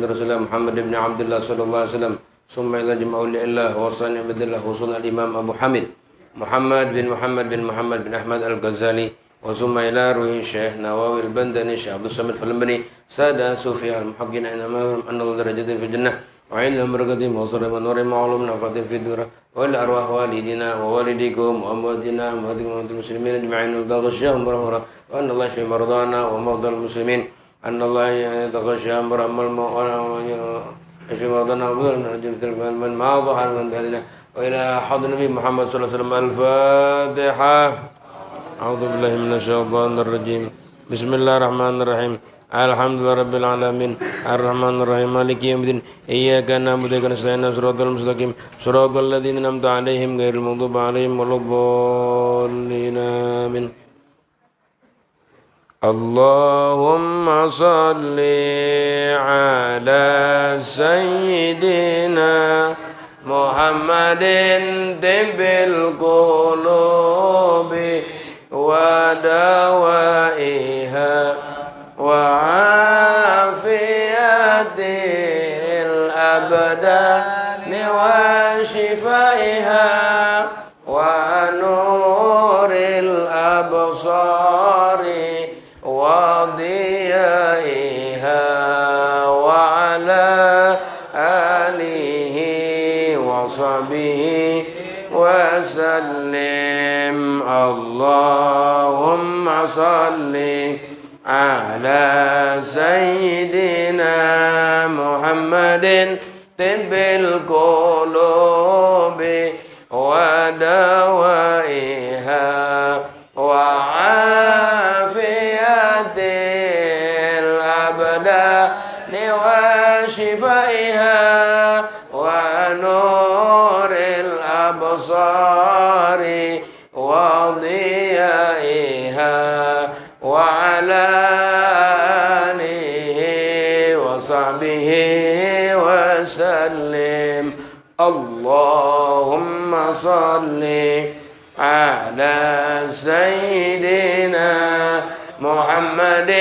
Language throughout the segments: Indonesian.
Rasulullah Muhammad ibn Abdullah sallallahu alaihi wasallam. Summa ila jama'ul lillah wa sani abdillah husul al-imam Abu Hamid Muhammad bin Ahmad al-Ghazali. Wa summa ila ruhi Syekh Nawawi al-Bandani Syekh Abdul Samad Falambani sada sufi al-muhaqqin anna Allah darajatin fi jannah wa ilham barakatim wa sarama nurim ma'lum nafatin fi durah wa ila arwah walidina wa walidikum wa amwatina wa amwatil muslimin ajma'in wa taghashahum rahmah wa anna Allah fi mardana wa mardal muslimin anna Allah yataghashahum rahmah في مرضنا من ما ظهر من بهذه وإلى حضر النبي محمد صلى الله عليه وسلم. الفاتحة. أعوذ بالله من الشيطان الرجيم. بسم الله الرحمن الرحيم. الحمد لله رب العالمين الرحمن الرحيم مالك يوم الدين إياك نعبد وإياك نستعين صراط المستقيم صراط الذين أنعمت عليهم غير المغضوب عليهم ولا الضالين آمين. اللهم صل على سيدنا محمد طب القلوب ودوائها وعافية الأبدان وشفائها ونور الأبصار وضيائها وعلى آله وصحبه وسلم. اللهم صل على سيدنا محمد طب القلوب ودوائها وشفائها ونور الأبصار وضيائها وعلى آله وصحبه وسلم. اللهم صل على سيدنا محمد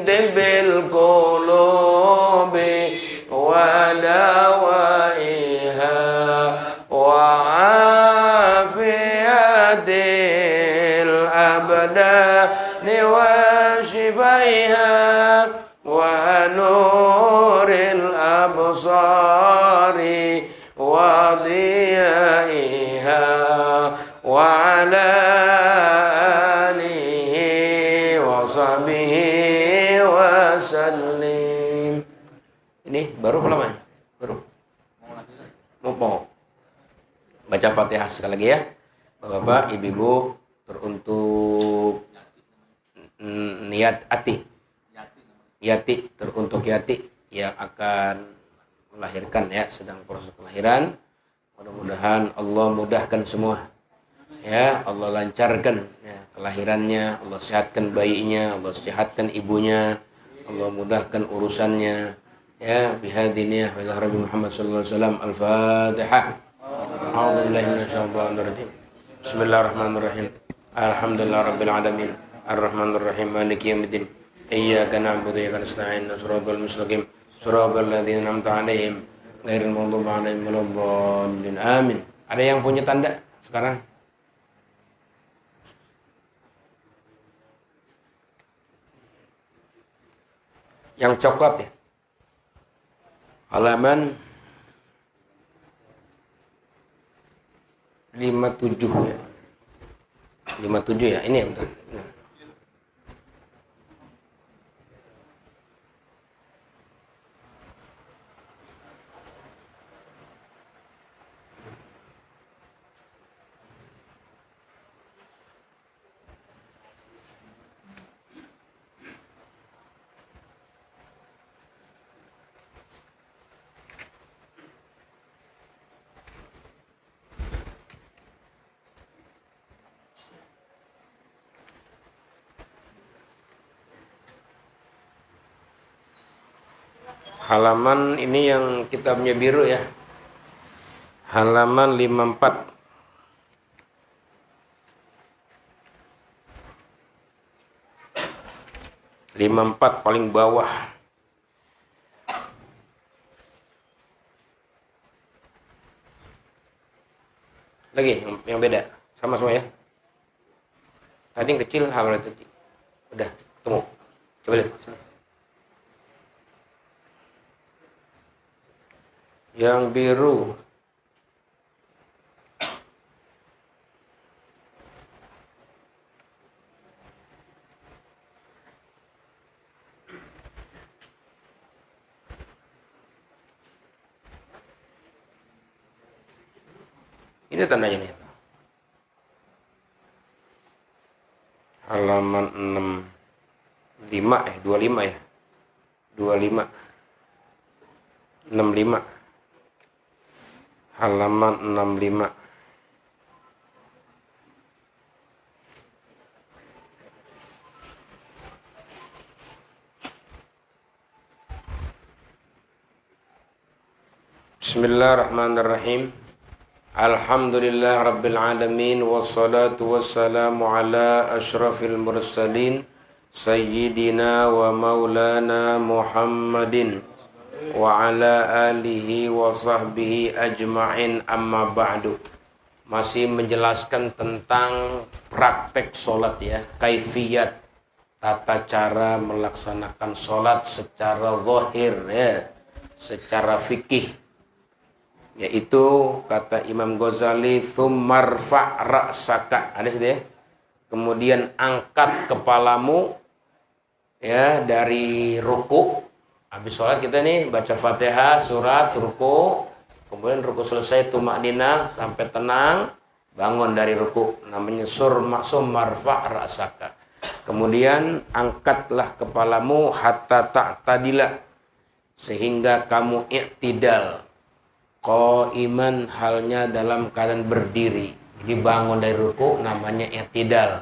طب القلوب ودوائها وعافية الأبدان وشفائها ونور الأبصار وضيائها وعلى آله وصحبه وسلم. Ini baru lama ya? Baru? Mau baca Fatihah sekali lagi ya. Bapak, ibu-ibu, teruntuk niat hati. Yati, teruntuk Yati yang akan melahirkan ya, sedang proses kelahiran. Mudah-mudahan Allah mudahkan semua. Ya, Allah lancarkan ya, kelahirannya, Allah sehatkan bayinya, Allah sehatkan ibunya, Allah mudahkan urusannya. Ya, bihadiniyah wa Rabbi Muhammad sallallahu alaihi wasallam. Al-Fatihah. A'udzubillahi minasyaitonir rajim. Bismillahirrahmanirrahim. Alhamdulillahirabbil alamin. Arrahmanir rahim. Maliki yaumiddin. Iyyaka na'budu wa iyyaka nasta'in. Shiratal mustaqim. Shiratal ladzina an'amta 'alaihim ghairil maghdubi 'alaihim waladdallin. Amin. Ada yang punya tanda sekarang? Yang coklat ya. Halaman 57 ya. 57 ya. Ini ya betul. Nah. Halaman ini yang kitabnya biru ya. Halaman 54. 54 paling bawah. Lagi yang beda. Sama semua ya. Tadi yang kecil hafal tadi. Udah ketemu. Coba lihat sini. Yang biru. Ini tandanya nih. Halaman 65 25 ya. 25. 65. Halaman 65. Bismillahirrahmanirrahim. Alhamdulillah Rabbil Alamin. Wassalatu wassalamu ala ashrafil mursalin Sayyidina wa maulana Muhammadin wa ala alihi wa sahbihi ajma'in, amma ba'du. Masih menjelaskan tentang praktek sholat ya, kaifiyat, tata cara melaksanakan sholat secara zahir ya, secara fikih. Yaitu kata Imam Ghazali, tsummarfa' ra'saka, ada sih ya. Kemudian angkat kepalamu ya dari ruku. Habis sholat kita nih baca Fatihah, surat, ruku. Kemudian ruku selesai tumakninah sampai tenang, bangun dari ruku. Namanya tsummarfa' ra'saka. Kemudian angkatlah kepalamu hatta ta'tadila, sehingga kamu i'tidal. Qaiman, halnya dalam keadaan berdiri. Jadi bangun dari ruku namanya i'tidal.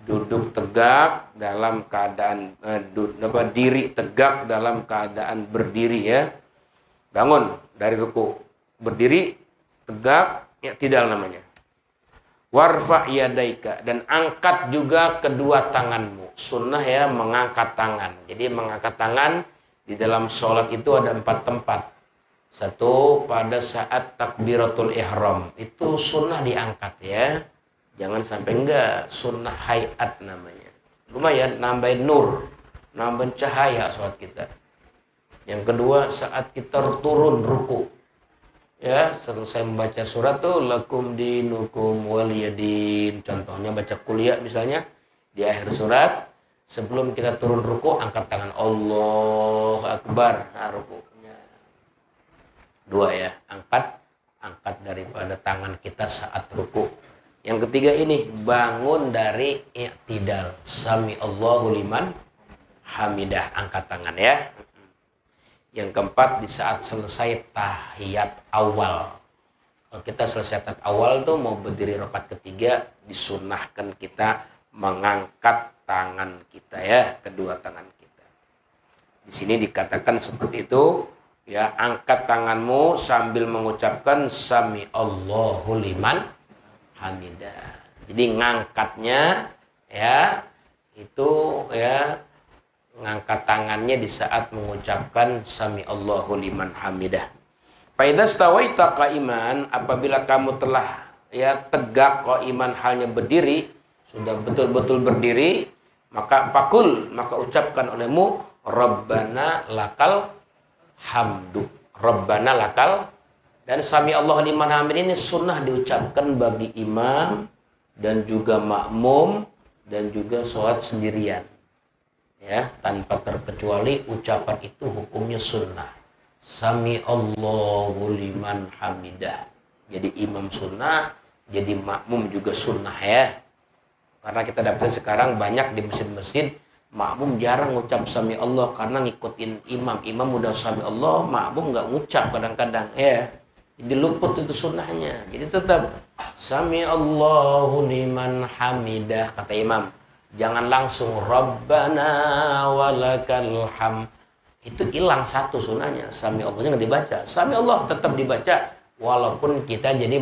Duduk tegak dalam keadaan diri tegak dalam keadaan berdiri ya. Bangun dari ruku, berdiri tegak, i'tidal namanya. Warfa' yadaika, dan angkat juga kedua tanganmu. Sunnah ya mengangkat tangan. Jadi mengangkat tangan di dalam sholat itu ada 4 tempat. Satu, pada saat takbiratul ihram, itu sunnah diangkat ya. Jangan sampai enggak, sunnah hayat namanya. Lumayan nambahin nur, nambahin cahaya sholat kita. Yang kedua, saat kita turun ruku. Ya, selesai membaca surat tuh lakum dinukum waliyadin. Contohnya baca kuliah misalnya di akhir surat, sebelum kita turun ruku angkat tangan, Allahu Akbar. Nah, ruku. Dua ya, angkat daripada tangan kita saat ruku. Yang ketiga ini bangun dari i'tidal, sami Allahu liman hamidah, angkat tangan ya. Yang keempat, di saat selesai tahiyat awal. Kalau kita selesai tahiyat awal tuh mau berdiri rakaat ketiga, disunahkan kita mengangkat tangan kita ya, kedua tangan kita. Di sini dikatakan seperti itu. Ya, angkat tanganmu sambil mengucapkan sami Allahu liman hamidah. Jadi ngangkatnya ya itu ya, ngangkat tangannya di saat mengucapkan sami Allahu liman hamidah. Fa idza stawaita qa'iman, apabila kamu telah ya tegak qaiman, halnya berdiri, sudah betul-betul berdiri, maka pakul, maka ucapkan olehmu Rabbana lakal hamdu, Rabbana lakal. Dan sami Allah liman hamid ini sunnah diucapkan bagi imam dan juga makmum dan juga sholat sendirian ya, tanpa terkecuali ucapan itu hukumnya sunnah. Sami Allahu liman hamidah, jadi imam sunnah, jadi makmum juga sunnah ya. Karena kita dapat sekarang banyak di masjid-masjid makmum jarang ngucap sami Allah karena ngikutin imam. Imam udah sami Allah, makmum nggak ngucap kadang-kadang ya. Jadi luput itu sunnahnya. Jadi tetap sami Allahu liman hamidah kata imam. Jangan langsung Rabbana walakal ham. Itu hilang satu sunnahnya. Sami Allahnya nggak dibaca. Sami Allah tetap dibaca walaupun kita jadi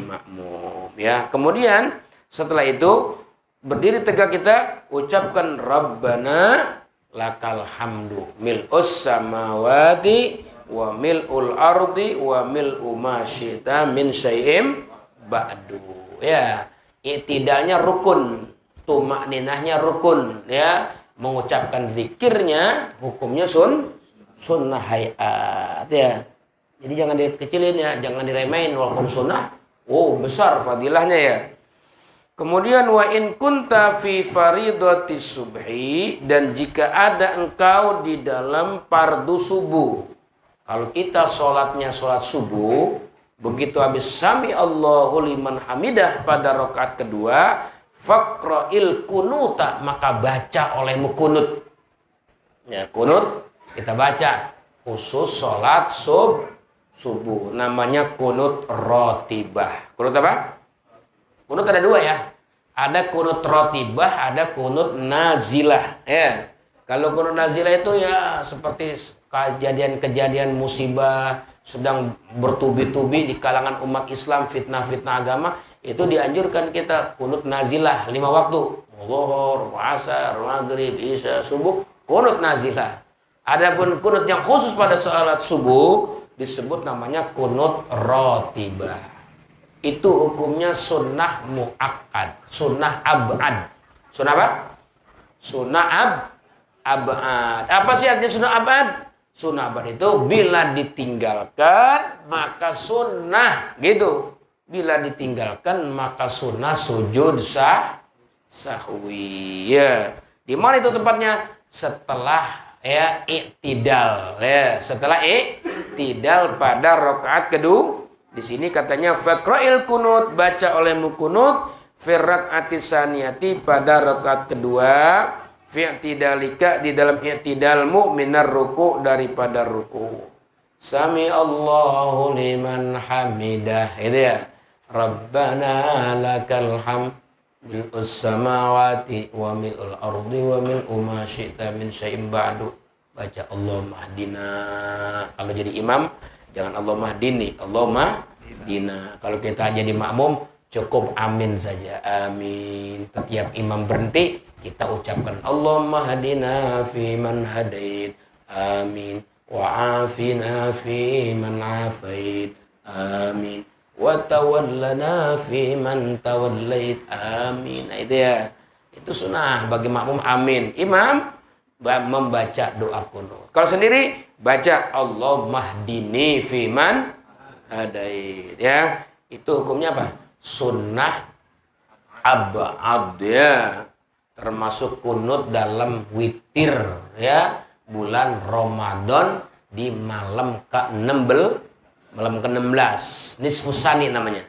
makmum ya. Kemudian setelah itu berdiri tegak, kita ucapkan Rabbana lakal hamdu mil'us samawati wa mil'ul ardi wa mil'u ma syi'ta min syai'im ba'du. Ya, i'tidalnya rukun, tumakninahnya rukun, ya. Mengucapkan zikirnya hukumnya sunnah hayat, ya. Jadi jangan dikecilin ya, jangan diremehin walaupun sunnah. Oh, besar fadilahnya ya. Kemudian wa in kunta fi faridatis subhi, dan jika ada engkau di dalam fardu subuh. Kalau kita sholatnya sholat subuh, begitu habis sami Allahu liman hamidah pada rakaat kedua, faqra'il kunuta, maka baca olehmu kunut. Ya, kunut kita baca khusus sholat subuh. Namanya kunut rotibah. Kunut apa? Kunut ada dua ya. Ada kunut rotibah, ada kunut nazilah. Ya. Kalau kunut nazilah itu ya seperti kejadian-kejadian musibah sedang bertubi-tubi di kalangan umat Islam, fitnah-fitnah agama, itu dianjurkan kita kunut nazilah 5 waktu. Zuhur, asar, maghrib, isya, subuh, kunut nazilah. Adapun kunut yang khusus pada salat subuh disebut namanya kunut rotibah. Itu hukumnya sunnah mu'akkad, sunnah ab'ad. Sunnah apa? Sunnah ab'ad. Apa sih artinya sunnah ab'ad? Sunnah ab'ad itu bila ditinggalkan maka sunnah, gitu. Bila ditinggalkan maka sunnah sujud sahwi. Ya. Di mana itu tempatnya? Setelah ya i'tidal, ya. Setelah i'tidal pada rakaat kedua. Di sini katanya faqra'il kunut, baca olehmu kunut fi rak'ati saniyati pada rakaat kedua, fi i'tidalika di dalam i'tidalmu minar ruku daripada ruku. Sami Allahu liman hamidah. Itu ya. Rabbana lakal hamd mil'us samawati wa mil'ul ardi wa mil'u ma syi'ta min syai'in ba'du. Baca Allahumma hdina. Kalau jadi imam jangan Allahumma hdini, Allahumma hdina. Kalau kita jadi makmum cukup amin saja. Amin. Setiap imam berhenti kita ucapkan Allahumma hdina fi man hadait. Amin. Wa afina fi man afait. Amin. Wa tawallana fi man tawallait. Amin. Nah, itu ya. Itu sunnah bagi makmum amin. Imam membaca doa kunut. Kalau sendiri baca Allahumma hdini fiman hadait, ya. Itu hukumnya apa? Sunnah ab'ad, ya. Termasuk kunut dalam witir, ya, bulan Ramadan di malam ke-16, nisfus sani namanya.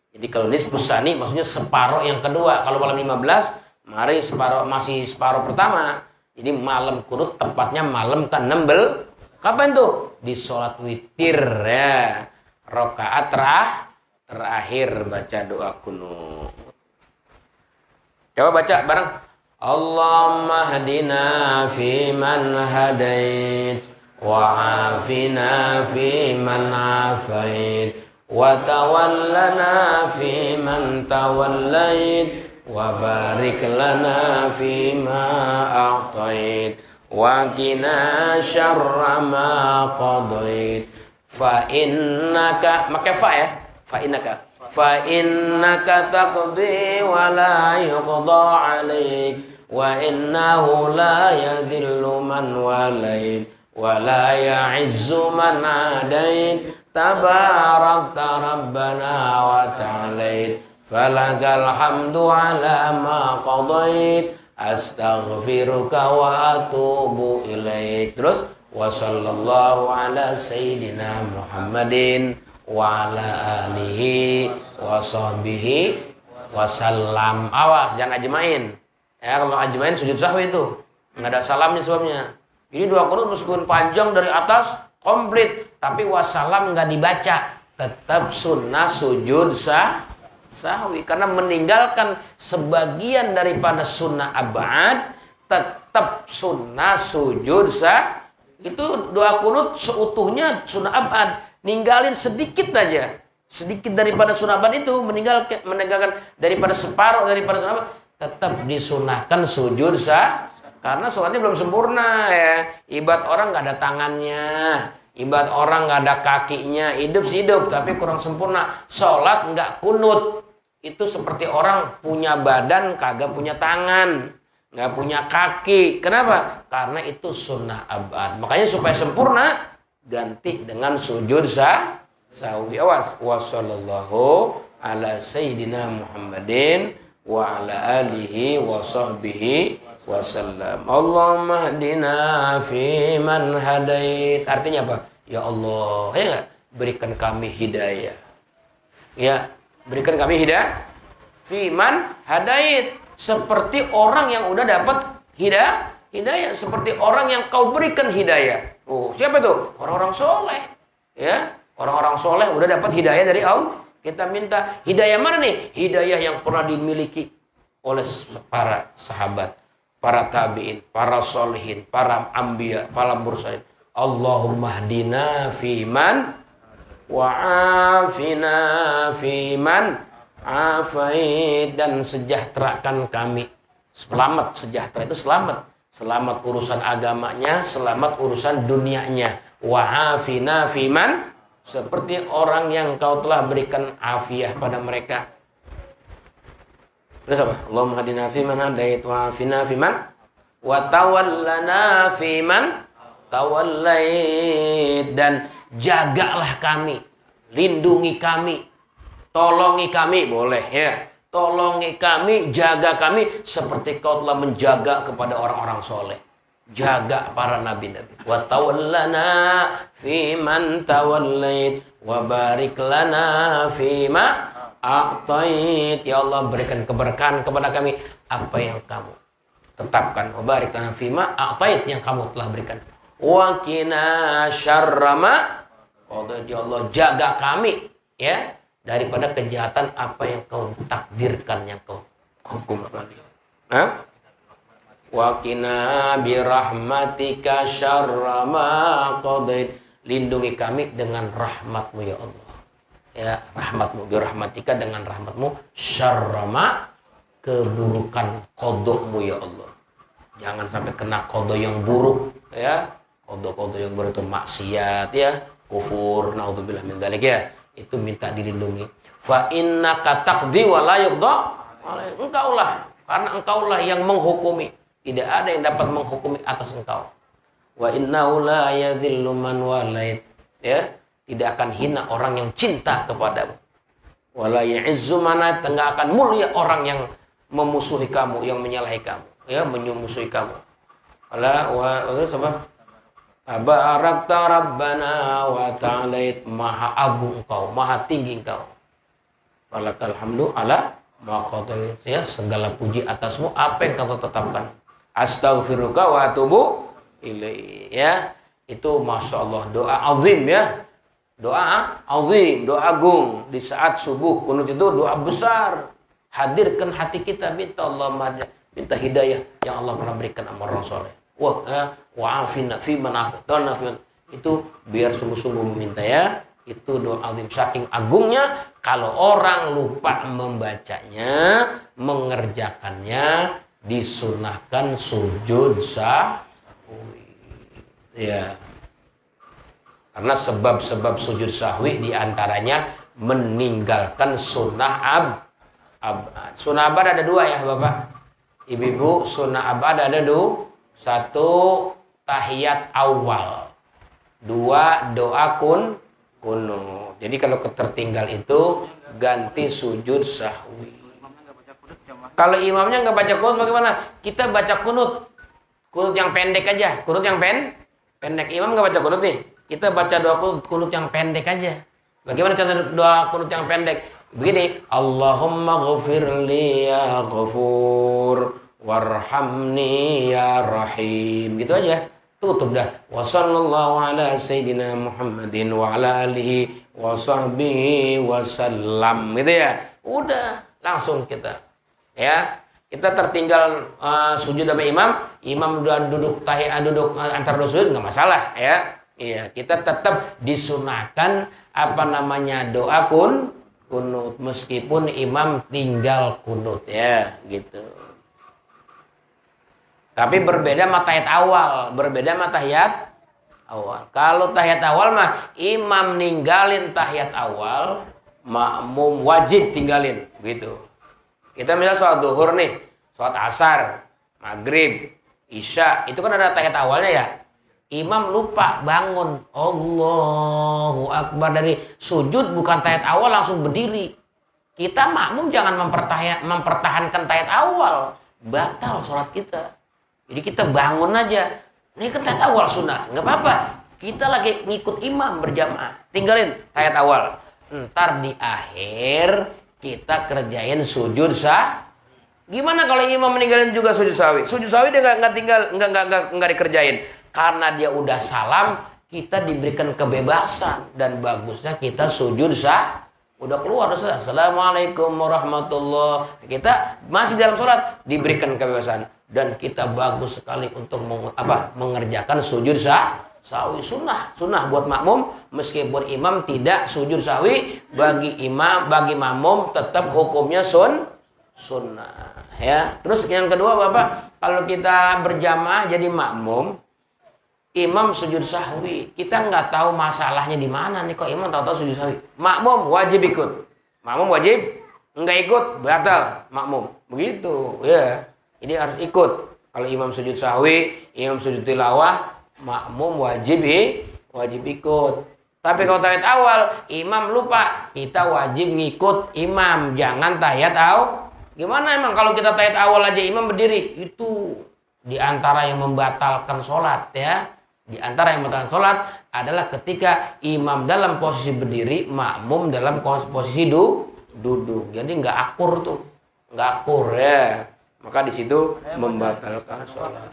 Jadi kalau nisfus sani maksudnya separuh yang kedua. Kalau malam 15, mari masih separuh pertama. Jadi malam kunut tepatnya malam ke-16. Kapan tuh? Di sholat witir, ya. Rakaat terakhir baca doa kunut. Coba baca bareng. Allahumma hadina fi man hadait wa afina fi man afait wa tawallana fi man tawallait wa barik lana fima a'tait wa qina syarra ma qadait fa innaka, maka fa ya, fa innaka taqdi wa la yuqda 'alaik wa innahu la yadhillu man walait wa la ya'izzu man 'adait tabarakta rabbana wa ta'alait falakal hamdu ala ma qadait astaghfiruka wa atubu ilaik. Terus wa sallallahu ala sayyidina Muhammadin wa ala alihi wa sahbihi wa sallam. Awas jangan ajmain. Ya, kalau ajmain sujud sahwi itu enggak ada salamnya sebabnya. Ini doa kunut meskipun panjang dari atas komplit, tapi wassalam enggak dibaca, tetap sunnah sujud sahwi, karena meninggalkan sebagian daripada sunnah ab'ad tetap sunnah sujud itu doa kunut seutuhnya sunnah ab'ad, ninggalin sedikit aja, sedikit daripada sunnah ab'ad itu meninggalkan daripada separuh daripada sunnah ab'ad, tetap disunahkan sujud karena sholatnya belum sempurna, ya. Ibarat orang nggak ada tangannya, Ibarat orang nggak ada kakinya, hidup sih hidup, tapi kurang sempurna. Sholat nggak kunut. Itu seperti orang punya badan, kagak punya tangan. Nggak punya kaki. Kenapa? Karena itu sunnah abad. Makanya supaya sempurna, ganti dengan sujud sahwi. Awas. Wassallallahu ala sayyidina Muhammadin wa ala alihi wa sahbihi wasallam. Allahumma hdina fi man hadait. Artinya apa? Ya Allah, ya berikan kami hidayah. Ya, berikan kami hidayah. Fi man hadait. Seperti orang yang udah dapat hidayah. Seperti orang yang kau berikan hidayah. Oh, siapa itu? Orang-orang soleh. Ya, orang-orang soleh udah dapat hidayah dari Allah. Kita minta hidayah mana nih? Hidayah yang pernah dimiliki oleh para sahabat, para tabi'in, para solihin, para anbiya, para mursalin. Allahumma hdina fiman wa'afina fiman afait, dan sejahterakan kami. Selamat, sejahtera itu selamat. Selamat urusan agamanya, selamat urusan dunianya. Wa'afina fiman, seperti orang yang kau telah berikan afiah pada mereka. Terus apa? Allahumma hadina fiman hadait wa afina fiman wa tawallana fiman tawallait, dan jagalah kami, lindungi kami, tolongi kami, boleh ya. Tolongi kami, jaga kami seperti kau telah menjaga kepada orang-orang soleh. Jaga para nabi-nabi. Wa tawallana fiman tawallait wa barik lana fima a'tait. Ya Allah, berikan keberkahan kepada kami apa yang kamu tetapkan. Wa barik lana fima a'tait, yang kamu telah berikan. Wa qina syarra ma qadait. Ya Allah, jaga kami ya daripada kejahatan apa yang kau takdirkan, yang kau hukum. Hah? Wa qina bi rahmatika syarra ma qadait. Lindungi kami dengan rahmatmu ya Allah. Ya, rahmatmu, bi rahmatika, dengan rahmatmu, syarra ma, keburukan qadokmu ya Allah. Jangan sampai kena qada yang buruk ya. Qada-qada yang buruk itu maksiat ya, kufur, naudzubillah min dzalik ya. Itu minta dilindungi. Fa innaka taqdi wa la yuqda alaik. Engkaulah, karena engkaulah yang menghukumi. Tidak ada yang dapat menghukumi atas engkau. Wa innahu la yadhillu man walait. Ya, tidak akan hina orang yang cinta kepadamu. Wa la ya'izzu man adait. Enggak akan mulia orang yang memusuhi kamu, yang menyalahi kamu, ya, menyumusuhi kamu. Ala wa apa? Tabarakta Rabbana wa ta'alait. Maha agung engkau, maha tinggi engkau. Walakal hamdu ala ma qadait. Ya, segala puji atasmu apa yang kau tetapkan. Astaghfiruka wa atubu ilaihi. Ya, itu masya Allah doa azim ya. Doa azim, doa agung di saat subuh kunut itu doa besar. Hadirkan hati kita, minta Allah, minta hidayah yang Allah pernah berikan sama orang soleh. Wa'afina fi man afdalna fi, itu biar sungguh-sungguh meminta ya. Itu doa azim, saking agungnya kalau orang lupa membacanya, mengerjakannya, disunahkan sujud sahwi ya. Karena sebab-sebab sujud sahwi diantaranya meninggalkan sunnah abad. Sunnah abad ada dua ya Bapak Ibu-ibu. Sunnah abad ada dua. Satu, tahiyat awal. Dua, doa kunut. Jadi kalau ketertinggal itu ganti sujud sahwi. Kalau imamnya nggak baca kunut bagaimana? Kita baca kunut yang pendek aja. Kunut yang pendek. Imam nggak baca kunut nih. Kita baca doa kunut yang pendek aja. Bagaimana cara doa kunut yang pendek? Begini, Allahumma ghafirli ya ghafur warhamni ya rahim, gitu aja, tutup dah. Wa sallallahu ala sayyidina Muhammadin wa ala alihi wa sahbihi wasallam, gitu ya. Udah langsung kita ya. Kita tertinggal sujud sama imam udah duduk duduk antar dua sujud nggak masalah ya. Iya, kita tetap disunahkan doa kunut meskipun imam tinggal kunut ya, gitu. Tapi berbeda sama tahiyat awal, berbeda sama tahiyat awal. Kalau tahiyat awal mah imam ninggalin tahiyat awal, makmum wajib tinggalin, gitu. Kita misalnya sholat duhur nih, sholat asar, maghrib, isya, itu kan ada tahiyat awalnya ya. Imam lupa bangun, Allahu Akbar, dari sujud bukan tahiyat awal langsung berdiri. Kita makmum jangan mempertahankan tahiyat awal, batal sholat kita. Jadi kita bangun aja. Ini kan tahiyat awal sunnah, nggak apa-apa. Kita lagi ngikut imam berjamaah, tinggalin tahiyat awal. Ntar di akhir kita kerjain sujud sah. Gimana kalau imam meninggalin juga sujud sahwi? Sujud sahwi dia nggak dikerjain, karena dia udah salam. Kita diberikan kebebasan dan bagusnya kita sujud sah. Udah keluar, assalamualaikum warahmatullah. Kita masih dalam sholat, diberikan kebebasan. Dan kita bagus sekali untuk mengerjakan sujud sahwi. Sunnah buat makmum. Meskipun imam tidak sujud sahwi, bagi makmum tetap hukumnya sunnah. Ya. Terus yang kedua Bapak, kalau kita berjamaah jadi makmum, imam sujud sahwi, kita nggak tahu masalahnya di mana nih, kok imam tahu-tahu sujud sahwi. Makmum wajib ikut. Makmum wajib, nggak ikut batal makmum. Begitu, ya. Jadi harus ikut. Kalau imam sujud sahwi, imam sujud tilawah, makmum wajib ikut. Tapi kalau tahiyat awal, imam lupa, kita wajib ngikut imam. Jangan tahiyat awal. Gimana emang kalau kita tahiyat awal aja imam berdiri? Itu di antara yang membatalkan sholat, ya. Di antara yang membatalkan sholat adalah ketika imam dalam posisi berdiri, makmum dalam posisi duduk. Jadi nggak akur tuh, nggak akur ya. Maka di situ membatalkan sholat.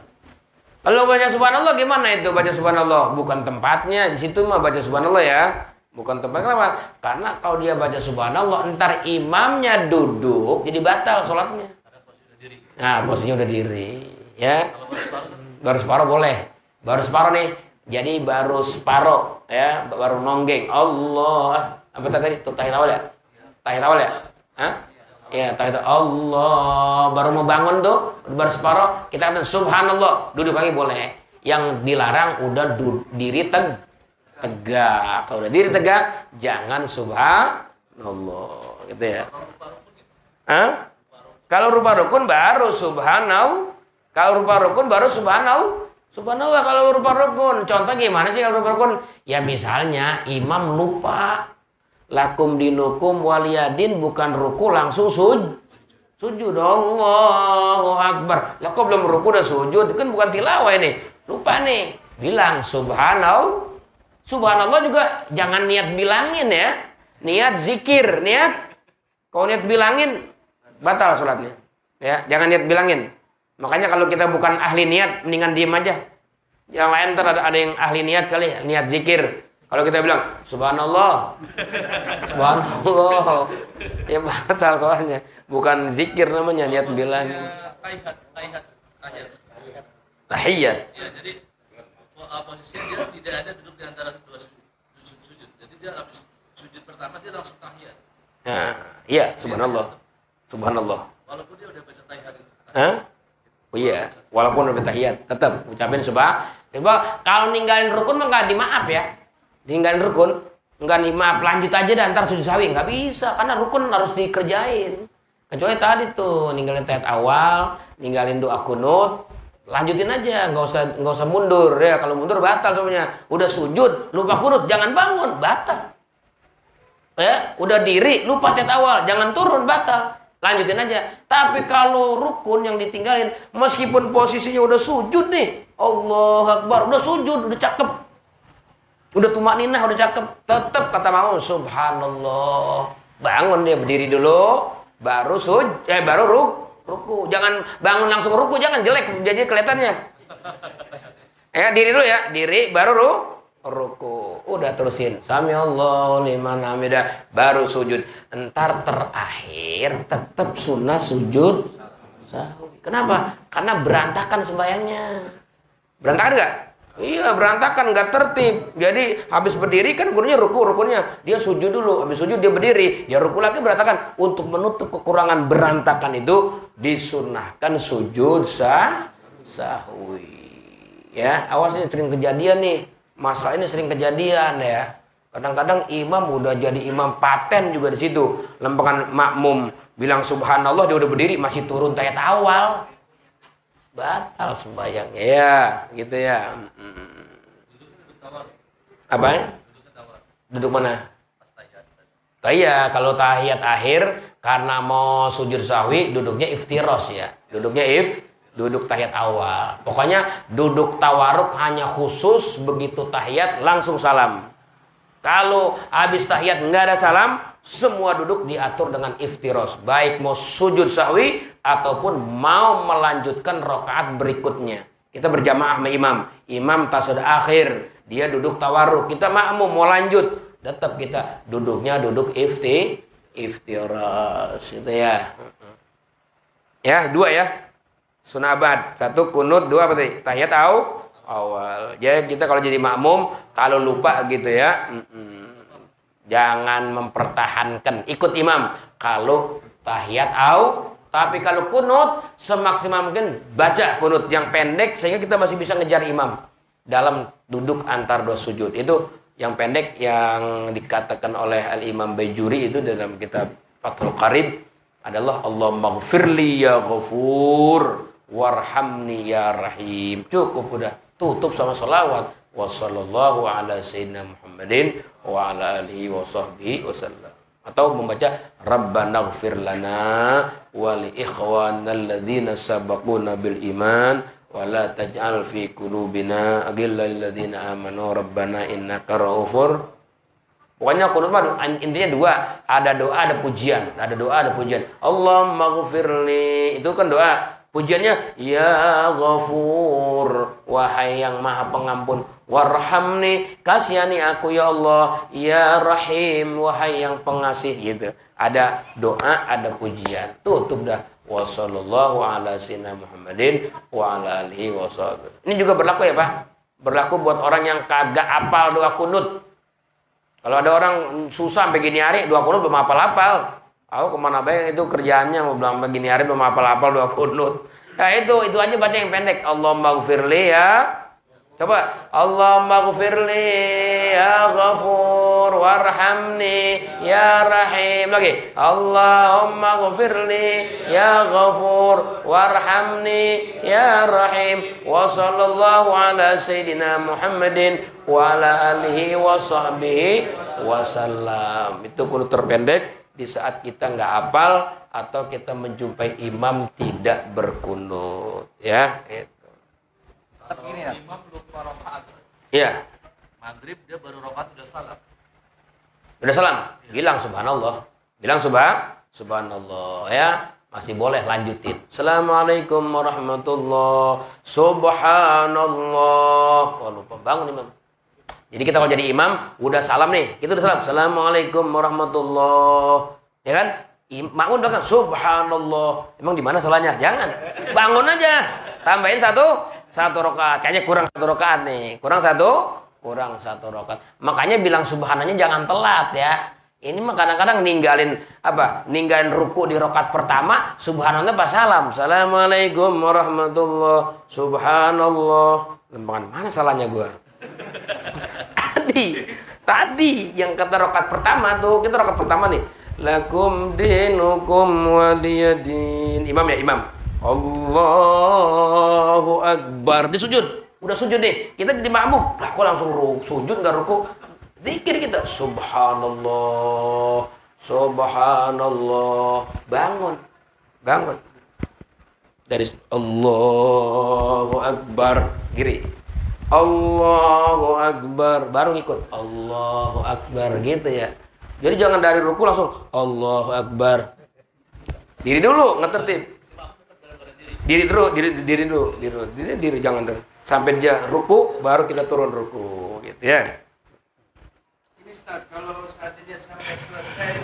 Kalau baca subhanallah gimana itu baca subhanallah? Bukan tempatnya di situ mah baca subhanallah ya. Bukan tempat. Kenapa? Karena kalau dia baca subhanallah, ntar imamnya duduk, jadi batal sholatnya. Nah, posisinya udah diri, ya. Baru separuh boleh. Baru separuh nih, jadi baru separuh, ya, baru nonggeng. Allah, apa tadi? Itu tahiyat awal ya? Tahiyat awal ya? Hah? Ya, tahiyat Allah. Baru mau bangun tuh, baru separuh, kita katakan subhanallah, duduk lagi boleh. Yang dilarang udah diri tegak. Kalau udah diri tegak, jangan subhanallah, gitu ya. Hah? Kalau rupa rukun baru subhanallah. Kalau rupa rukun baru subhanallah. Subhanallah kalau rupa rukun. Contoh gimana sih kalau rupa rukun? Ya misalnya imam lupa. Lakum dinukum waliyadin, bukan ruku langsung sujud. Allahu Akbar. Lah kok belum ruku udah sujud? Kan bukan tilawah ini. Lupa nih. Bilang subhanallah. Subhanallah juga jangan niat bilangin ya. Niat zikir, niat. Kalau niat bilangin batal sholatnya. Ya, jangan niat bilangin. Makanya kalau kita bukan ahli niat, mendingan diem aja. Yang lain ntar ada yang ahli niat kali, niat zikir. Kalau kita bilang subhanallah, subhanallah, ya batal soalnya. Bukan zikir namanya, niat bilang. Tahiyat. Ya, jadi posisinya dia tidak ada duduk di antara kedua sujud. Jadi dia habis sujud pertama dia langsung tahiyat. Nah, iya, subhanallah. Subhanallah. Walaupun dia udah baca tahiyat. Hah? Oh iya, walaupun udah tahiyat, tetap ucapin subhanallah. Kalau ninggalin rukun mah nggak dimaaf ya. Ninggalin rukun nggak dimaaf, lanjut aja dan ntar sujud sahwi nggak bisa, karena rukun harus dikerjain. Kecuali tadi tuh ninggalin tahiyat awal, ninggalin doa kunut, lanjutin aja, nggak usah mundur ya. Kalau mundur batal semuanya. Udah sujud lupa kunut, jangan bangun, batal. Ya, udah diri lupa tahiyat awal, jangan turun, batal. Lanjutin aja. Tapi kalau rukun yang ditinggalin, meskipun posisinya udah sujud nih, Allahu Akbar, udah sujud, udah cakep, udah tumakninah, udah cakep, tetap kata makmum subhanallah. Bangun dia berdiri dulu, baru ruku. Jangan bangun langsung ruku, jangan, jelek jadi kelihatannya. Ya, diri dulu ya, diri baru ruku. Udah terusin sami Allahu liman hamidah, baru sujud. Entar terakhir tetap sunnah sujud sahwi. Kenapa? Karena berantakan sembayangnya. Berantakan enggak? Iya, berantakan, enggak tertib. Jadi habis berdiri kan gurunya rukunnya, dia sujud dulu, habis sujud dia berdiri, dia ruku lagi, berantakan. Untuk menutup kekurangan berantakan itu disunnahkan sujud sahwi. Ya, awas ini sering kejadian nih. Masalah ini sering kejadian ya. Kadang-kadang imam udah jadi imam paten juga di situ. Lempengan makmum bilang subhanallah, dia udah berdiri masih turun tahiyat awal. Batal sembahyangnya ya, gitu ya. Apa? Duduk mana? Iya, kalau tahiyat akhir karena mau sujud sahwi duduknya iftiros ya. Duduk tahiyat awal. Pokoknya duduk tawaruk hanya khusus begitu tahiyat langsung salam. Kalau habis tahiyat nggak ada salam, semua duduk diatur dengan iftiros. Baik mau sujud sahwi ataupun mau melanjutkan rakaat berikutnya. Kita berjamaah sama imam. Imam tasawuf akhir, dia duduk tawaruk. Kita makmum mau lanjut. Tetap kita duduknya duduk iftiras itu ya. Ya, 2 ya. Sunnah abad. 1 kunut, 2 apa tadi? Tahiyat awal. Jadi kita kalau jadi makmum, kalau lupa gitu ya, jangan mempertahankan ikut imam kalau tahiyat awal. Tapi kalau kunut semaksimal mungkin baca kunut yang pendek sehingga kita masih bisa ngejar imam dalam duduk antar 2 sujud. Itu yang pendek yang dikatakan oleh Al-Imam Baijuri itu dalam kitab Fathul Qarib adalah Allahumma ghfirli ya ghafur warhamni ya rahim. Cukup udah, tutup sama salawat. Wassallallahu ala sayyidina Muhammadin wa ala alihi wa sahbihi wasallam. Atau membaca Rabbana ghfir lana wa li ikhwanal ladzina sabaquna bil iman wala taj'al fi qulubina ghillal ladzina amanu rabbana innaka raufur. Pokoknya kunut mah intinya 2, ada doa ada pujian, Allahumma ghfirli, itu kan doa. Pujiannya ya ghafur, wahai yang maha pengampun, warhamni, kasihani aku ya Allah, ya rahim, wahai yang pengasih, gitu. Ada doa ada pujian. Tutup dah. Wassallallahu ala sayyidina Muhammadin wa ala alihi washabihi. Ini juga berlaku ya Pak? Berlaku buat orang yang kagak apal doa kunut. Kalau ada orang susah sampai gini hari doa kunut belum hafal-hafal. Aku kemana baik itu kerjaannya mau belum gini hari belum hafal-hafal doa kunut. Nah itu aja baca yang pendek. Allahumma ghfirli ya. Coba Allahumma ghfirli ya ghafur warhamni ya rahim. Lagi Allahumma ghfirli ya ghafur warhamni ya rahim. Wa sallallahu ala sayyidina Muhammadin wa ala alihi wa sahbihi wasallam. Itu kunut terpendek di saat kita nggak hafal atau kita menjumpai imam tidak berkunut ya. Kalau imam lupa rakaat saja. Iya. Maghrib dia baru rakaat udah salam. Udah salam, bilang subhanallah. Subhanallah ya. Masih boleh lanjutin. Assalamualaikum warahmatullah. Subhanallah. Wah, lupa bangun imam. Jadi kita kalau jadi imam udah salam nih, kita udah salam. Assalamualaikum warahmatullah. Ya kan? Makmum udah kan subhanallah. Emang di mana salahnya? Jangan. Bangun aja. Tambahin satu rakaat. Kayaknya kurang 1 rakaat nih. Kurang satu rakaat. Makanya bilang subhananya jangan telat ya. Ini mah kadang-kadang ninggalin ruku di rakaat pertama, subhanallah pas salam. Assalamualaikum warahmatullah. Subhanallah. Lembangan mana salahnya gua? Tadi yang kata rakaat pertama tuh, kita rakaat pertama nih. Lakum dinukum waliyadin. Imam ya, imam. Allahu Akbar. Dia sujud. Udah sujud nih. Kita jadi makmum. Lah kok langsung sujud nggak ruku? Zikir kita. Subhanallah. Subhanallah. Bangun. Dari Allahu Akbar. Giri. Allahu Akbar. Baru ngikut. Allahu Akbar. Gitu ya. Jadi jangan dari ruku langsung Allahu Akbar. Diri dulu, ngetertib. Diri dulu, jangan sampai dia ruku baru kita turun ruku gitu ya. Ini Ustaz, kalau seandainya sampai selesai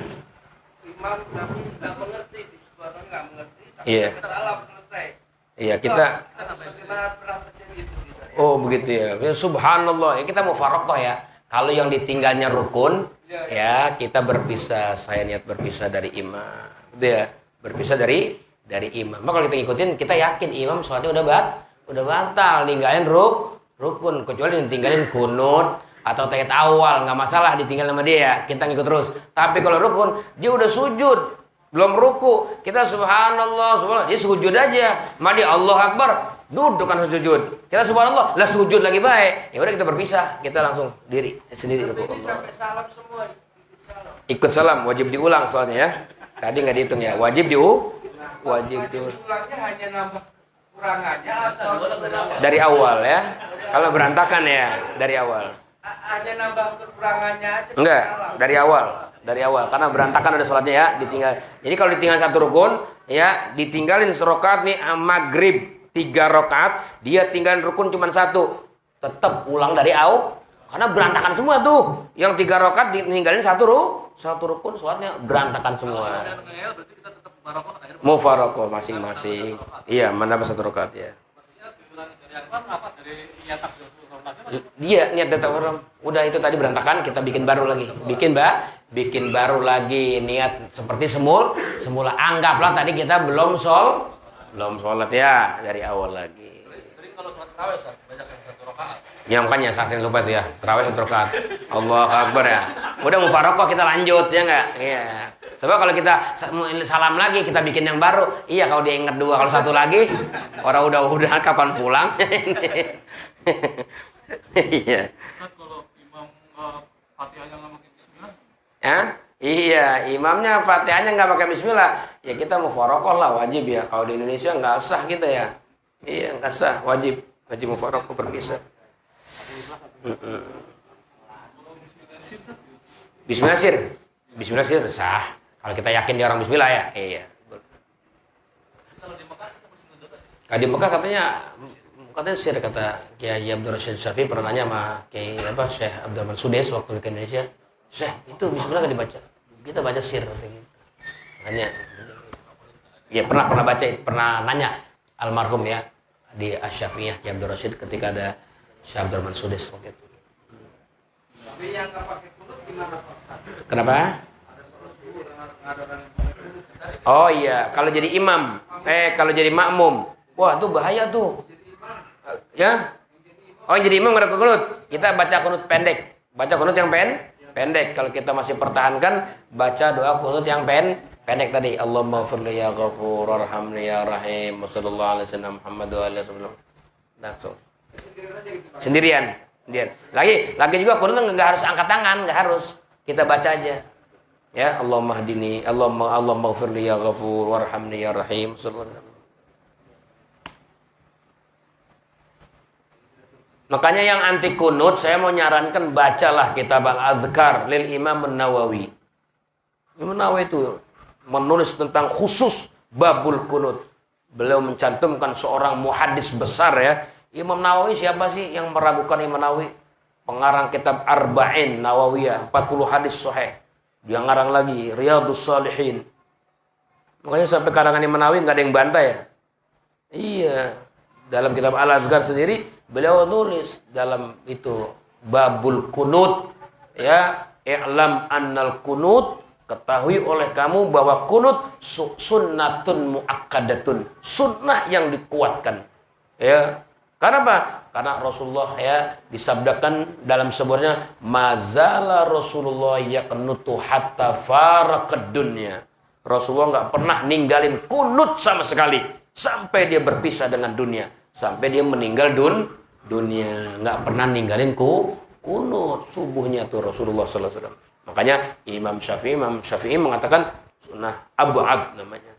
imam tapi nggak mengerti, suaranya nggak mengerti, tapi kita salam selesai. Iya, kita bagaimana pernah terjadi itu bisa ya? Oh, begitu ya. Subhanallah. Ya kita mau faroqah ya. Kalau yang ditinggalnya rukun ya kita berpisah, saya niat berpisah dari imam. Gitu ya. Berpisah dari imam. Maka kalau kita ngikutin, kita yakin imam sholatnya udah batal, ninggalin rukun, kecuali ditinggalin kunut atau tahiyat awal, nggak masalah ditinggal sama dia, kita ngikut terus. Tapi kalau rukun, dia udah sujud, belum ruku, kita subhanallah, subhanallah, dia sujud aja. Madi Allah Akbar, duduk kan sujud. Kita subhanallah, lah sujud lagi baik. Ya udah kita berpisah, kita langsung diri sendiri ruku. Sampai salam semua. Ikut salam, wajib diulang soalnya ya. Tadi nggak dihitung ya, wajib wajib diulang. Ulangnya hanya nambah kurangannya atau sebenarnya Dari awal ya. Kalau berantakan ya, dari awal. hanya nambah kekurangannya aja? Enggak, Salam. dari awal. Dari awal, karena berantakan udah sholatnya ya, ditinggal. Jadi kalau ditinggal satu rukun, ya ditinggalin serokat nih maghrib 3 rakaat, dia tinggalin rukun cuma 1, tetap ulang dari awal, karena berantakan semua tuh. Yang 3 rakaat ditinggalin satu rukun, sholatnya berantakan semua. Berarti kita tetap mufarokoh akhirnya. Mufarokoh masing-masing. Iya, menambah 1 rakaat ya. Diulangi dari apa? Dari niat takbiratul ihram. Dia niat datang haram. Udah itu tadi berantakan, kita bikin baru lagi. Bikin baru lagi niat seperti semula. Anggaplah tadi kita belum sholat ya, dari awal lagi. Sering kalau sholat tarawih banyak yang 1 rakaat. Ya makanya saking lupa itu ya, tarawih 1 rakaat. Allahu Akbar ya. Udah mufarokoh kita lanjut ya enggak? Iya. Sebab kalau kita salam lagi kita bikin yang baru, iya kalau dia ingat 2, kalau 1 lagi orang udah kapan pulang? Iya. Kan kalau imam Fatihahnya nggak pakai bismillah, Ya? Iya, imamnya Fatihahnya nggak pakai bismillah, ya kita mufarokoh lah, wajib ya. Kalau di Indonesia nggak sah kita ya. Iya, nggak sah, wajib mufarokoh berpisah. Bismillah sir sah. Kalau kita yakin dia orang bismillah ya. Iya. kalau di Mekah kita mesti nunduk aja. Kalau di Mekah katanya sir, kata Kiai Abdul Rashid Syafi'i pernah nanya sama Kiai Syekh Abdurrahman Sudes waktu ke Indonesia. Syekh, itu bismillah nggak dibaca? Kita baca sir katanya gitu. Nanya. Ya pernah nanya almarhum ya di Asy-Syafi'iyah Kiai Abdul Rashid ketika ada Syekh Abdurrahman Sudes waktu itu. Tapi yang nggak pakai kunut gimana Pak? Kenapa? Ada sholat subuh dengan ada orang yang pakai kunut. Oh iya, kalau jadi imam, kalau jadi makmum, wah itu bahaya tuh. Ya? Oh yang jadi imam nggak ada kunut, kita baca kunut pendek, baca kunut yang pendek. Kalau kita masih pertahankan, baca doa kunut yang pendek tadi. Allahumma firli ya ghafur, warhamni ya rahim, sallallahu alaihi wasallam Muhammad wa alihi wasallam. Langsung. Sendirian. Lagi juga kunut nggak harus angkat tangan, nggak harus. Kita baca aja. Ya, Allahumma hdini, Allahumma firli ya ghafur, warhamni ya rahim, sallallahu alaihi wasallam. Makanya yang anti kunut, saya mau nyarankan bacalah kitab Al-Adhkar lil Imam An-Nawawi. Imam Nawawi itu menulis tentang khusus babul kunut. Beliau mencantumkan seorang muhaddis besar ya. Imam Nawawi siapa sih yang meragukan Imam Nawawi? Pengarang kitab Arba'in Nawawiyah, 40 hadis sahih. Dia ngarang lagi Riyadhus Shalihin. Makanya sampai karangan Imam Nawawi nggak ada yang bantah ya. Iya. Dalam kitab Al-Adhkar sendiri beliau nulis dalam itu babul kunut ya, i'lam annal kunut, ketahui oleh kamu bahwa kunut sunnatun muakkadatun, sunnah yang dikuatkan ya. Karena apa? Karena Rasulullah ya disabdakan dalam sebuahnya, mazala Rasulullah yaqnutu hatta faraqad dunya. Rasulullah nggak pernah ninggalin kunut sama sekali sampai dia berpisah dengan dunia, sampai dia meninggal dunia, nggak pernah ninggalin kunut subuhnya tuh Rasulullah sallallahu alaihi wasallam. Makanya Imam Syafi'i mengatakan sunnah ab'ad namanya.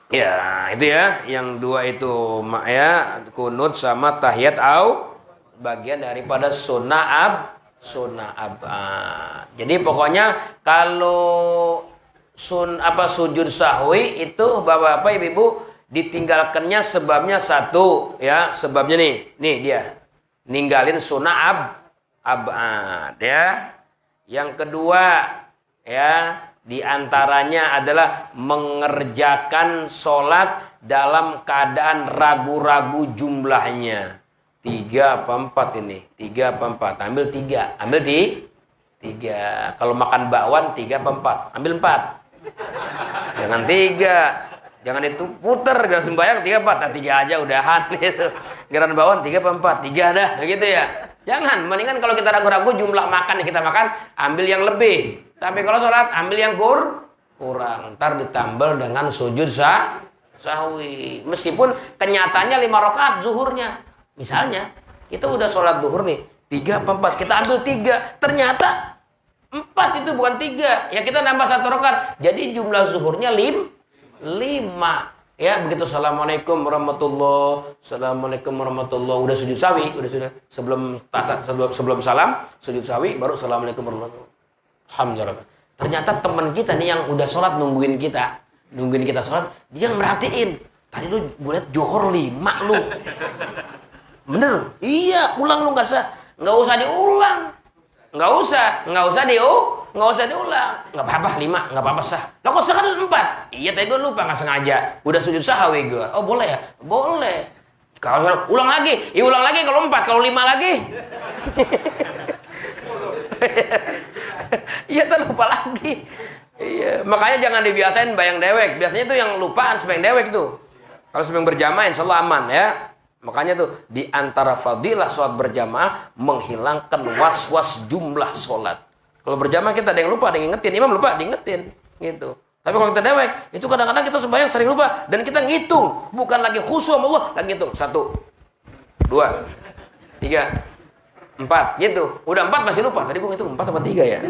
Ya, itu ya, yang 2 itu ya, kunut sama tahiyat bagian daripada sunnah ab'ad. Jadi pokoknya kalau sujud sahwi itu Bapak-bapak Ibu ditinggalkannya sebabnya 1 ya, sebabnya nih dia ninggalin sunnah ab'ad ya. Yang kedua ya, diantaranya adalah mengerjakan sholat dalam keadaan ragu-ragu jumlahnya. 3 apa 4 ini? 3 apa 4? Ambil 3. Ambil 3. Kalau makan bakwan 3 apa 4? Ambil 4. Jangan 3. Jangan diputer, gerakan sembahyang 3 4, nah 3 aja udahan gitu. Gerakan bawah 3 apa 4, 3 dah, gitu ya. Jangan, mendingan kalau kita ragu-ragu jumlah makan yang kita makan, ambil yang lebih. Tapi kalau sholat, ambil yang kurang. Ntar ditambal dengan sujud sahwi. Meskipun kenyataannya 5 rakaat zuhurnya. Misalnya, kita udah sholat zuhur nih, 3 apa 4, kita ambil 3. Ternyata 4 itu bukan 3. Ya kita nambah 1 rakaat. Jadi jumlah zuhurnya 5. Ya begitu, assalamualaikum warahmatullahi, udah sujud sawi, udah sudah sebelum salam sujud sawi, baru assalamualaikum warahmatullahi. Alhamdulillah. Ternyata teman kita nih yang udah sholat nungguin kita sholat, dia merhatiin, tadi lu gue liat johor 5 lu, bener? Iya, ulang lu, nggak usah diulang, nggak usah diulang, nggak apa-apa 5, nggak apa-apa sah. Lah kok sah kan 4? Iya tadi gue lupa, nggak sengaja. Udah sujud sahwi gue. Oh boleh ya? Boleh. Kalau ulang lagi, ulang lagi kalau 4, kalau 5 lagi. Iya tak lupa lagi. Iya, makanya jangan dibiasain bayang dewek. Biasanya tuh yang lupaan sembahyang dewek tuh. Kalau sembahyang berjamaah insyaallah aman ya. Makanya tuh di antara fadilah sholat berjamaah menghilangkan was-was jumlah sholat. Kalau berjamaah kita ada yang lupa, ada yang ingetin, imam lupa, diingetin, gitu. Tapi kalau kita dewek, itu kadang-kadang kita sembahyang sering lupa dan kita ngitung, bukan lagi khusyuk sama Allah, lagi ngitung 1, 2, 3, 4, gitu. Udah 4 masih lupa. Tadi gue ngitung 4 apa 3 ya?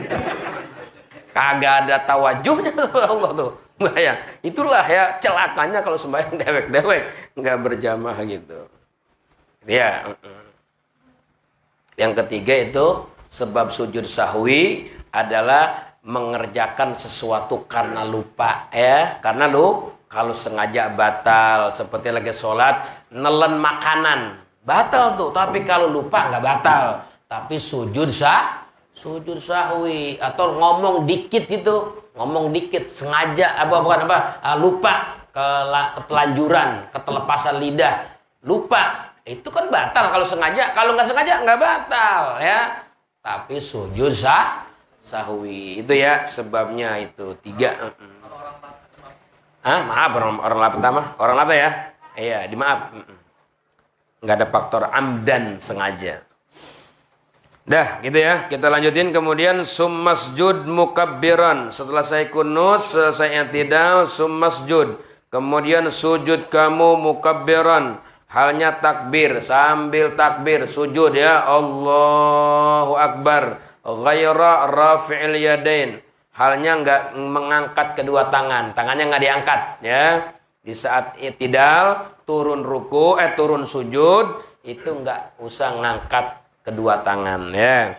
Kagak ada tawajuhnya Allah tuh. Ya, itulah ya celakanya kalau sembahyang dewek-dewek nggak berjamaah gitu. Ya. Yang ketiga itu sebab sujud sahwi adalah mengerjakan sesuatu karena lupa ya, karena kalau sengaja batal, seperti lagi sholat nelen makanan batal tuh, tapi kalau lupa nggak batal, tapi sujud sahwi atau ngomong dikit gitu, sengaja lupa, ketelanjuran, ketelepasan lidah, lupa, itu kan batal. Kalau sengaja, kalau nggak sengaja nggak batal ya, tapi sujud sahwi itu ya sebabnya itu 3. Maaf orang lapa pertama, orang lapa ya, iya dimaaf, nggak ada faktor amdan sengaja. Dah gitu ya, kita lanjutin. Kemudian summasjud mukabbiran, setelah saya kunut, selesai i'tidal, summasjud, kemudian sujud kamu mukabbiran, halnya takbir, sambil takbir sujud ya, Allahu Akbar, ghaira rafi'il yadain, halnya nggak mengangkat kedua tangan, tangannya nggak diangkat ya. Di saat i'tidal, turun ruku, turun sujud, itu nggak usah ngangkat kedua tangan ya.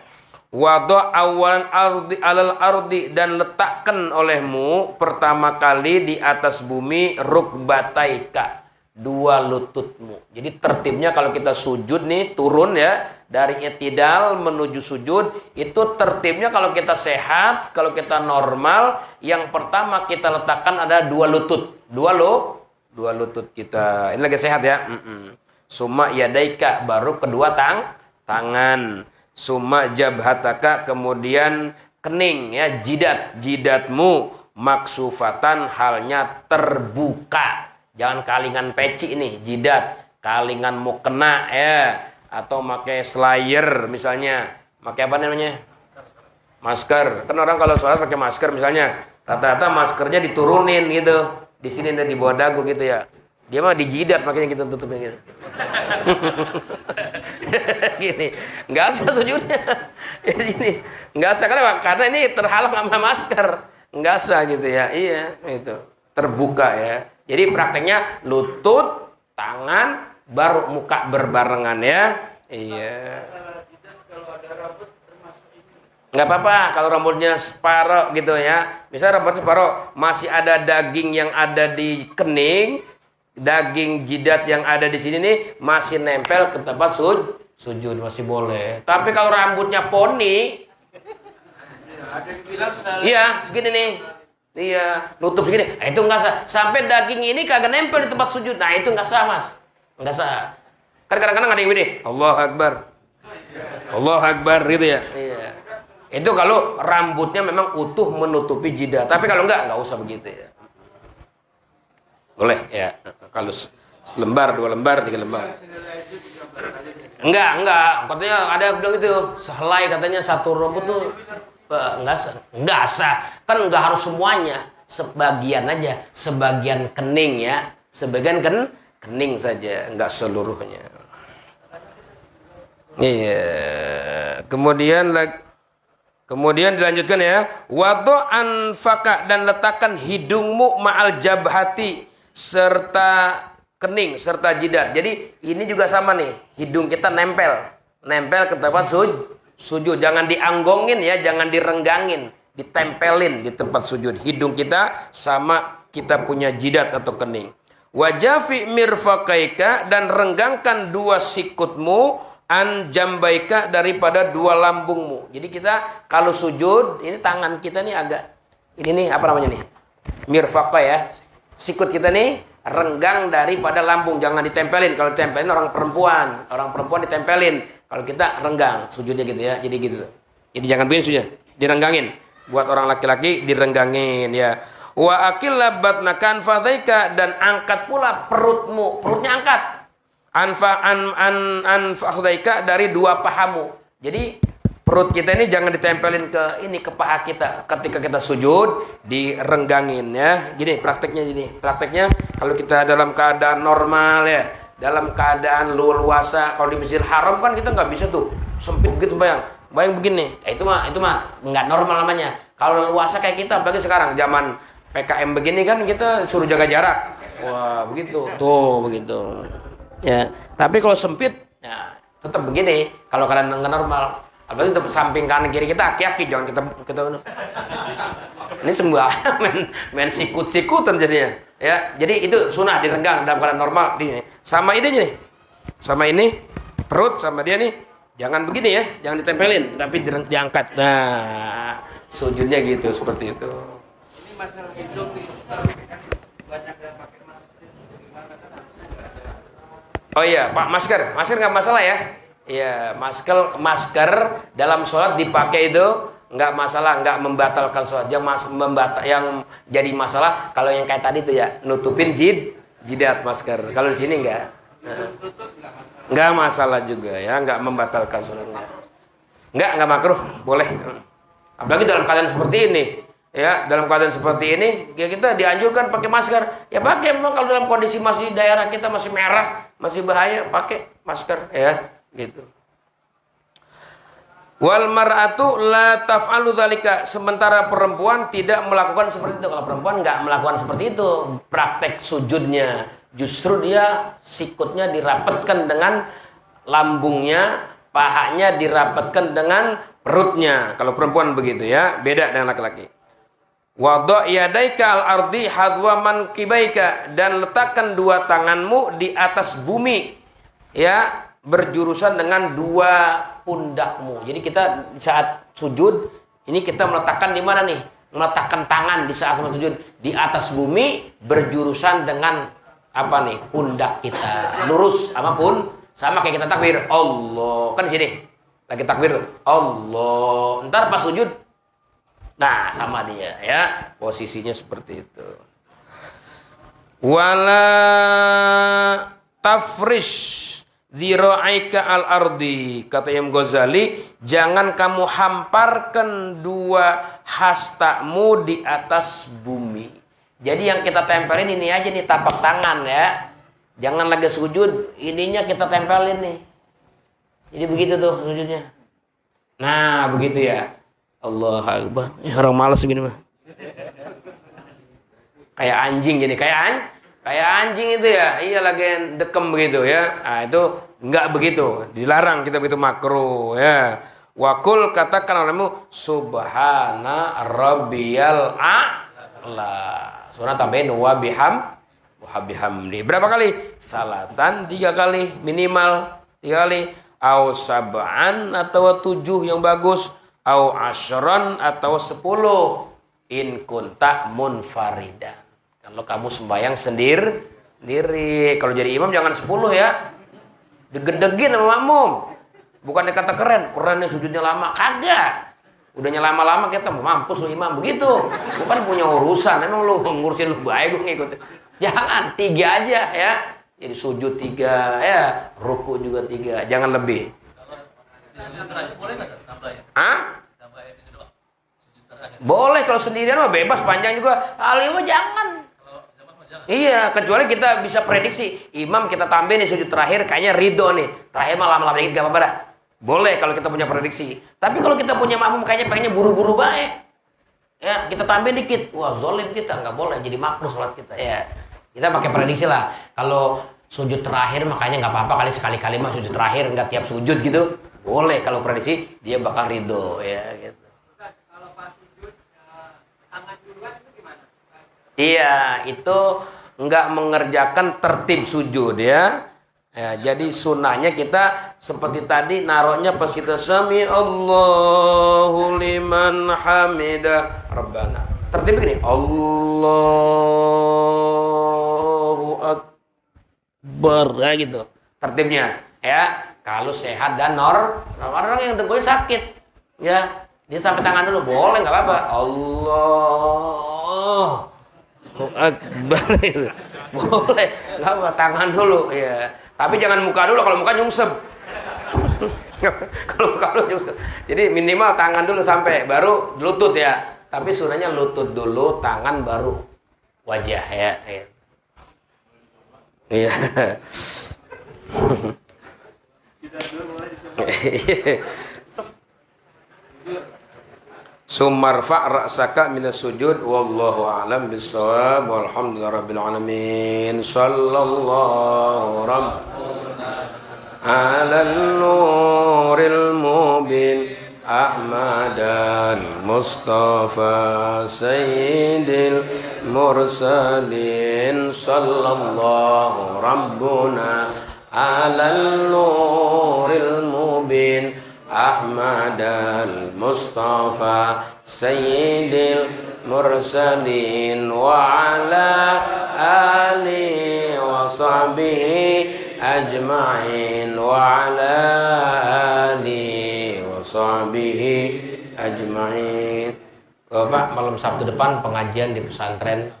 Wada awalan ardi alal ardi, dan letakkan olehmu pertama kali di atas bumi rukbataika, 2 lututmu. Jadi tertibnya kalau kita sujud nih, turun ya, dari i'tidal menuju sujud, itu tertibnya kalau kita sehat, kalau kita normal, yang pertama kita letakkan ada 2 lutut. 2 lutut kita. Ini lagi sehat ya. Summa yadaika, baru kedua tangan. Summa jabhataka, kemudian kening ya, jidatmu maksufatan, halnya terbuka. Jangan kalingan peci ini, jidat, kalingan mau kena ya, atau pakai slayer misalnya, pakai apa namanya? Masker. Kan orang kalau sholat pakai masker misalnya, rata-rata maskernya diturunin gitu, di sini dan di bawah dagu gitu ya. Dia mah di jidat makanya gitu, tutupnya gitu. Gini, nggak usah sujudnya. Ini nggak usah, karena ini terhalang sama masker, nggak usah gitu ya. Iya, itu terbuka ya. Jadi prakteknya lutut, tangan, baru muka berbarengan ya. Iya. Nggak apa-apa kalau rambutnya separuh gitu ya. Misalnya rambut separuh, masih ada daging yang ada di kening, daging jidat yang ada di sini nih masih nempel ke tempat sujud, masih boleh. Tapi kalau rambutnya poni, iya segini nih. Iya, nutup segini. Nah, itu nggak sah. Sampai daging ini kagak nempel di tempat sujud. Nah, itu nggak sah, Mas. Nggak sah. Kan kadang-kadang ada yang begini, Allahu Akbar gitu ya. Iya. Itu kalau rambutnya memang utuh menutupi jidat. Tapi kalau nggak usah begitu ya. Boleh ya. Kalau selembar, 2 lembar, 3 lembar. Enggak. Katanya ada yang bilang gitu. Sehelai katanya satu rambut tuh enggak sah. Kan enggak harus semuanya. Sebagian aja. Sebagian kening ya. Sebagian kening saja, enggak seluruhnya. Iya. Kemudian dilanjutkan ya. Wadu'an faka, dan letakkan hidungmu ma'al jabhati, serta kening, serta jidat. Jadi ini juga sama nih. Hidung kita nempel ke tempat sujud. Jangan dianggongin ya, jangan direnggangin. Ditempelin di tempat sujud. Hidung kita sama kita punya jidat atau kening. Wajafi mirfaqaika, dan renggangkan 2 sikutmu, an jambaika, daripada 2 lambungmu. Jadi kita kalau sujud, ini tangan kita nih agak, ini nih apa namanya nih? Mirfaqa ya. Sikut kita nih renggang daripada lambung, jangan ditempelin. Kalau ditempelin orang perempuan ditempelin. Kalau kita renggang sujudnya gitu ya. Jadi gitu. Jadi jangan begini sujudnya, direnggangin. Buat orang laki-laki direnggangin ya. Wa akilla batnakan fadhaika, dan angkat pula perutmu, perutnya angkat. Anfa'daika, dari 2 pahamu. Jadi perut kita ini jangan ditempelin ke paha kita. Ketika kita sujud direnggangin ya. Gini prakteknya kalau kita dalam keadaan normal ya, dalam keadaan luasa. Kalau di Masjidil Haram kan kita nggak bisa tuh sempit gitu bayang begini. Itu mah nggak normal namanya. Kalau luasa kayak kita, apalagi sekarang zaman PKM begini kan kita suruh jaga jarak. Wah begitu tuh begitu. Ya, tapi kalau sempit, ya tetap begini. Kalau kalian nggak normal, apalagi tetap samping kanan kiri kita aki-aki, jangan kita ini sembahyang main sikut-sikutan jadinya. Ya, jadi itu sunnah direnggang dalam keadaan normal. Sama ini nih, sama ini perut sama dia nih, jangan begini ya, jangan ditempelin, tapi diangkat. Nah, sujudnya gitu seperti itu. Ini masalah hidung nih, banyak yang pakai masker gimana kan harusnya nggak ada. Oh iya, Pak, masker nggak masalah ya? Iya, masker dalam sholat dipakai itu nggak masalah, nggak membatalkan sholat. Yang jadi masalah kalau yang kayak tadi tuh ya, nutupin jidat masker. Kalau di sini nggak masalah juga ya, nggak membatalkan sholatnya. Nggak makruh, boleh. Apalagi dalam keadaan seperti ini. Ya, dalam keadaan seperti ini ya kita dianjurkan pakai masker. Ya pakai, memang kalau dalam kondisi masih daerah kita masih merah, masih bahaya, pakai masker ya, gitu. Wal mar'atu la taf'alu dzalika, sementara perempuan tidak melakukan seperti itu. Kalau perempuan nggak melakukan seperti itu, praktek sujudnya justru dia sikutnya dirapatkan dengan lambungnya, pahanya dirapatkan dengan perutnya. Kalau perempuan begitu ya, beda dengan laki-laki. Wada' yadaika al-ardi hadwa mankibaika, dan letakkan 2 tanganmu di atas bumi ya, berjurusan dengan 2 pundakmu. Jadi kita saat sujud ini kita meletakkan di mana nih? Meletakkan tangan di saat sujud di atas bumi berjurusan dengan apa nih? Pundak kita. Lurus apapun, sama kayak kita takbir. Allah. Kan di sini lagi takbir tuh. Allah. Ntar pas sujud, nah sama dia ya, posisinya seperti itu. Wala tafrish dzira'aika al-ardi, kata Imam Ghazali, jangan kamu hamparkan 2 hastamu di atas bumi. Jadi yang kita tempelin ini aja nih, tapak tangan ya. Jangan lagi sujud, ininya kita tempelin nih. Jadi begitu tuh sujudnya. Nah begitu ya. Allah Akbar. Orang malas begini mah. Kayak anjing jadi kayak anjing itu ya. Iya lagi dekem begitu ya. Nah itu enggak begitu. Dilarang kita begitu makruh ya. Wakul, katakan olehmu subhana rabbiyal a'la. Surah tambahin wa bihamdi. Berapa kali? Salasan, 3 kali minimal, 3 kali. Au sab'an atau 7 yang bagus. Au asyran atau 10 in kunta munfaridan. Kalau kamu sembahyang sendiri. Kalau jadi imam jangan 10 ya. Digedegin sama makmum. Bukannya kata kerennya sujudnya lama, kagak. Udahnya lama-lama kita mau mampus lu imam begitu. Bukan punya urusan, emang lu ngurusin lu baik gue ngikut. Jangan, 3 aja ya. Jadi sujud 3 ya, ruku juga 3, jangan lebih. Kalau di sujud terakhir boleh nggak Ustaz tambahin? Hah? Tambahin itu doang. Sujud terakhir. Boleh kalau sendirian mah bebas, panjang juga. Alim mah jangan. Kalau zaman mah jangan. Iya, kecuali kita bisa prediksi. Imam kita tambahin di sujud terakhir kayaknya ridho nih. Terakhir mah lama-lama dikit gak apa-apa dah. Boleh kalau kita punya prediksi. Tapi kalau kita punya makmum kayaknya pengennya buru-buru baik. Ya, kita tambahin dikit. Wah, zolim kita, nggak boleh jadi makruh sholat kita. Ya, kita pakai prediksi lah. Kalau sujud terakhir makanya nggak apa-apa kali sekali-kali mah sujud terakhir nggak tiap sujud gitu. Boleh kalau prediksi dia bakal ridho ya gitu. Kalau pas sujud tangan duluan itu gimana? Iya, itu nggak mengerjakan tertib sujud ya. Ya, jadi sunnahnya kita seperti tadi naruhnya pas kita sami Allahu liman hamidah Rabbana. Tertib begini, Allahu Akbar ya gitu. Tertibnya ya. Kalau sehat dan orang yang dengkulnya sakit ya, dia sampai tangan dulu boleh nggak apa-apa. Allahu Akbar gitu. Boleh, nggak apa tangan dulu ya. Tapi jangan muka dulu, kalau muka nyungsep. Kalau muka dulu nyungsep. Jadi minimal tangan dulu sampai, baru lutut ya. Tapi sunahnya lutut dulu, tangan baru wajah ya. Iya. Sumarfa ra'saka minas sujud wallahu a'lam bissawab walhamdulillahirabbil alamin sallallahu rabbuna alal nuril mubin ahmadal mustafa sayyidil mursalin sallallahu rabbuna alal nuril mubin Ahmad al-Mustafa Sayyidil Mursalin wa ala alihi wa sahbihi ajma'in wa ala alihi wa sahbihi ajma'in. Bapak, malam Sabtu depan pengajian di pesantren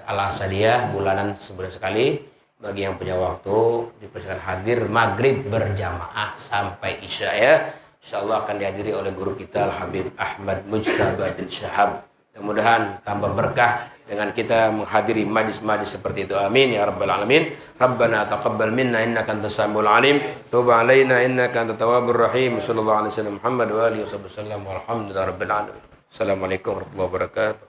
Al-Asadiyah bulanan sebulan sekali. Bagi yang punya waktu dipersilakan hadir maghrib berjamaah sampai isya ya. Insyaallah akan dihadiri oleh guru kita Al-Habib Ahmad Mujtaba bin Syahab. Mudah-mudahan tambah berkah dengan kita menghadiri majlis-majlis seperti itu. Amin ya rabbal alamin. Rabbana taqabbal minna innaka antas samiul alim. Tub alaina innaka antat tawwabur rahim. Sallallahu alaihi wasallam Muhammad wa alihi wasallam. Walhamdulillahirabbil alamin. Assalamualaikum warahmatullahi wabarakatuh.